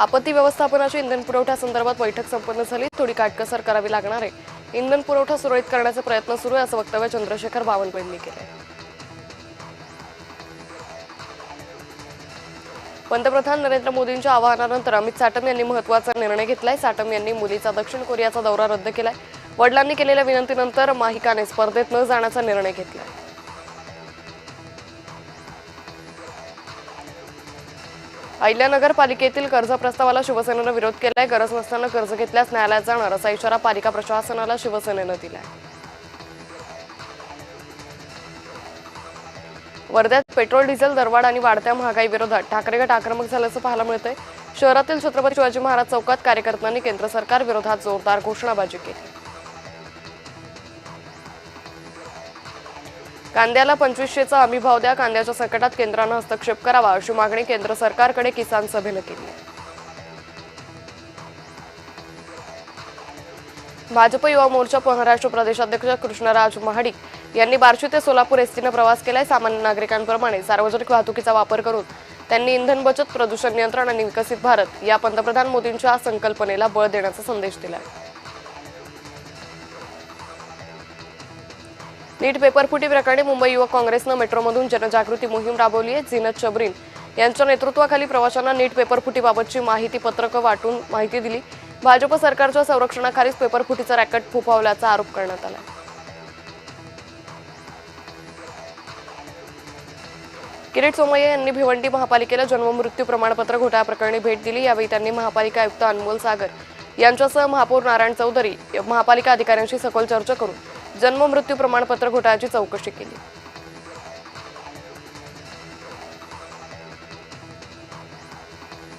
आपत्ती व्यवस्थापनाची इंधन पुरवठा संदर्भात बैठक संपन्न झाली। थोडी काटकसर करावी लागणार आहे। इंधन पुरवठा सुरळीत करण्याचे प्रयत्न सुरू आहे, असं वक्तव्य चंद्रशेखर बावनकुळेंनी केले। पंतप्रधान नरेंद्र मोदींच्या आवाहनानंतर अमित साटम यांनी महत्त्वाचा निर्णय घेतलाय। साटम यांनी मुलीचा दक्षिण कोरियाचा दौरा रद्द केलाय। वडिलांनी केलेल्या विनंतीनंतर माहिकाने स्पर्धेत न जाण्याचा निर्णय घेतलाय। अहिल्यानगर पालिकेतील कर्ज प्रस्तावाला शिवसेनेनं विरोध केलाय। गरज नसताना कर्ज घेतल्यास न्यायालयात जाणार असा इशारा पालिका प्रशासनाला शिवसेनेनं दिलाय। वर्ध्यात पेट्रोल डिझेल दरवाढ आणि वाढत्या महागाई विरोधात ठाकरे गट आक्रमक झाल्याचं पाहायला मिळतंय। शहरातील छत्रपती शिवाजी महाराज चौकात कार्यकर्त्यांनी केंद्र सरकार विरोधात जोरदार घोषणाबाजी केली। कांद्याला 2500चा हमी भाव द्या, कांद्याच्या संकटात केंद्रानं हस्तक्षेप करावा अशी मागणी केंद्र सरकारकडे किसान सभेनं केली आहे। भाजप युवा मोर्चा महाराष्ट्र प्रदेशाध्यक्ष कृष्णराज महाडिक यांनी बार्शी ते सोलापूर एसटीनं प्रवास केलाय। सामान्य नागरिकांप्रमाणे सार्वजनिक वाहतुकीचा वापर करून त्यांनी इंधन बचत, प्रदूषण नियंत्रण आणि विकसित भारत या पंतप्रधान मोदींच्या संकल्पनेला बळ देण्याचा संदेश दिलाय। नीट पेपरफुटी प्रकरणी मुंबई युवक काँग्रेसनं मेट्रोमधून जनजागृती मोहीम राबवली आहे। झीनत शबरीन यांच्या नेतृत्वाखाली प्रवाशांना नीट पेपरफुटीबाबतची माहिती पत्रकं वाटून माहिती दिली। भाजप सरकारच्या संरक्षणाखालीच पेपरफुटीचा रॅकेट फुफावल्याचा आरोप करण्यात आला। किरीट सोमय्या यांनी भिवंडी महापालिकेला जन्ममृत्यू प्रमाणपत्र घोटाळा प्रकरणी भेट दिली। यावेळी त्यांनी महापालिका आयुक्त अनमोल सागर यांच्यासह महापौर नारायण चौधरी महापालिका अधिकाऱ्यांशी सखोल चर्चा करून जन्ममृत्यू प्रमाणपत्र घोटाळ्याची चौकशी केली।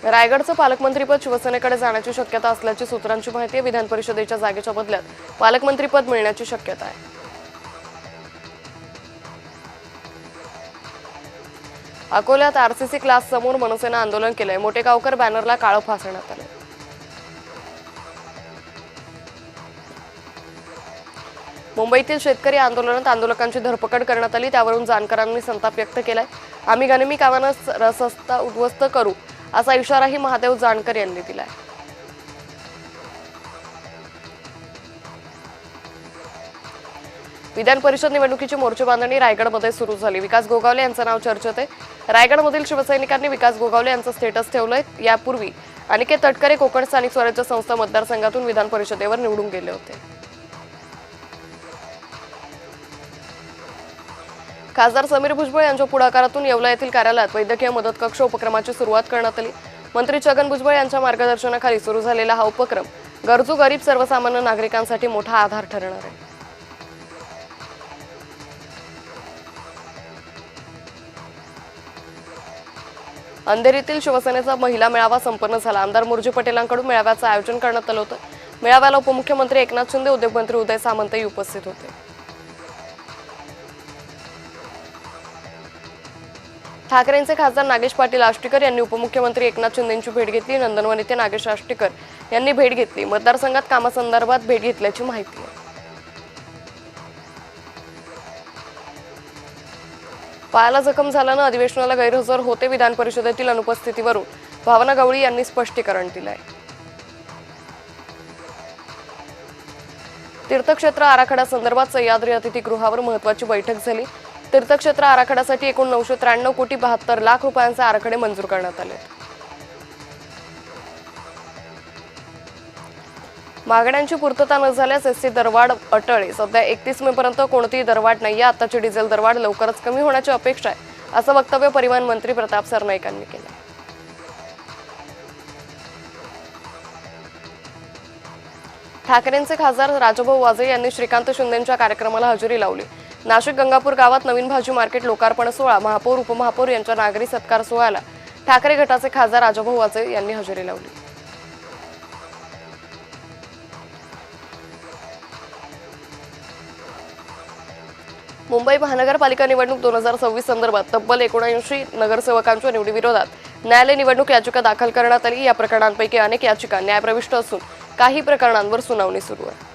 रायगडचं पालकमंत्रीपद शिवसेनेकडे जाण्याची शक्यता असल्याची सूत्रांची माहिती आहे। विधान परिषदेच्या जागेच्या बदल्यात पालकमंत्रीपद मिळण्याची शक्यता आहे। अकोल्यात आरसीसी क्लास समोर मनसेनं आंदोलन केलंय। मोठेगावकर बॅनरला काळं फासण्यात आलं। मुंबईतील शेतकरी आंदोलनात आंदोलकांची धरपकड करण्यात आली। त्यावरून जानकरांनी संताप व्यक्त केलाय। आम्ही गनिमी कामानं रस्ता उद्ध्वस्त करू असा इशाराही महादेव जानकर यांनी दिलाय। विधान परिषद निवडणुकीची मोर्चे बांधणी रायगडमध्ये सुरू झाली। विकास गोगावले यांचं नाव चर्चेत आहे। रायगडमधील शिवसैनिकांनी विकास गोगावले यांचं स्टेटस ठेवलंय। यापूर्वी अनिकेत तटकरे कोकण स्थानिक स्वराज्य संस्था मतदारसंघातून विधान परिषदेवर निवडून गेले होते। खासदार समीर भुजबळ यांच्या पुढाकारातून येवला येथील कार्यालयात वैद्यकीय मदत कक्ष उपक्रमाची सुरुवात करण्यात आली। मंत्री छगन भुजबळ यांच्या मार्गदर्शनाखाली सुरू झालेला हा उपक्रम गरजू गरीब सर्वसामान्य नागरिकांसाठी मोठा आधार ठरणार आहे। अंधेरीतील शिवसेनेचा महिला मेळावा संपन्न झाला। आमदार मुरजी पटेलांकडून मेळाव्याचं आयोजन करण्यात आलं होतं। मेळाव्याला उपमुख्यमंत्री एकनाथ शिंदे, उद्योगमंत्री उदय सामंतही उपस्थित होते। ठाकरेंचे खासदार नागेश पाटील आष्टीकर यांनी उपमुख्यमंत्री एकनाथ शिंदेंची भेट घेतली। नंदनवन येथे नागेश आष्टीकर यांनी भेट घेतली। मतदारसंघात कामासंदर्भात भेट घेतल्याची माहिती आहे। पायाला जखम झाल्यानं अधिवेशनाला गैरहजर होते। विधान परिषदेतील अनुपस्थितीवरून भावना गवळी यांनी स्पष्टीकरण दिलंय। तीर्थक्षेत्र आराखड्यासंदर्भात सह्याद्री अतिथीगृहावर महत्त्वाची बैठक झाली। तीर्थक्षेत्र आराखड्यासाठी एकूण 993 कोटी 72 लाख रुपयांचे आराखडे मंजूर करण्यात आले। मागण्यांची पूर्तता न झाल्यास एसटी दरवाढ अटळ आहे। सध्या 31 मे पर्यंत कोणतीही दरवाढ नाहीये। आताची डिझेल दरवाढ लवकरच कमी होण्याची अपेक्षा आहे, असं वक्तव्य परिवहन मंत्री प्रताप सरनाईक यांनी केलं। ठाकरेंचे खासदार राजाभाऊ वाजे यांनी श्रीकांत शिंदेंच्या कार्यक्रमाला हजेरी लावली। नाशिक गंगापूर गावात नवीन भाजी मार्केट लोकार्पण सोहळा, महापौर उपमहापौर यांच्या नागरी सत्कार सोहळ्याला ठाकरे गटाचे खासदार राजाभाऊ वाजे यांनी हजेरी लावली। मुंबई महानगरपालिका निवडणूक 2026 संदर्भात तब्बल 79 नगरसेवकांच्या निवडीविरोधात न्यायालय निवडणूक याचिका दाखल करण्यात आली। या प्रकरणांपैकी अनेक याचिका न्यायप्रविष्ट असून काही प्रकरणांवर सुनावणी सुरू आहे।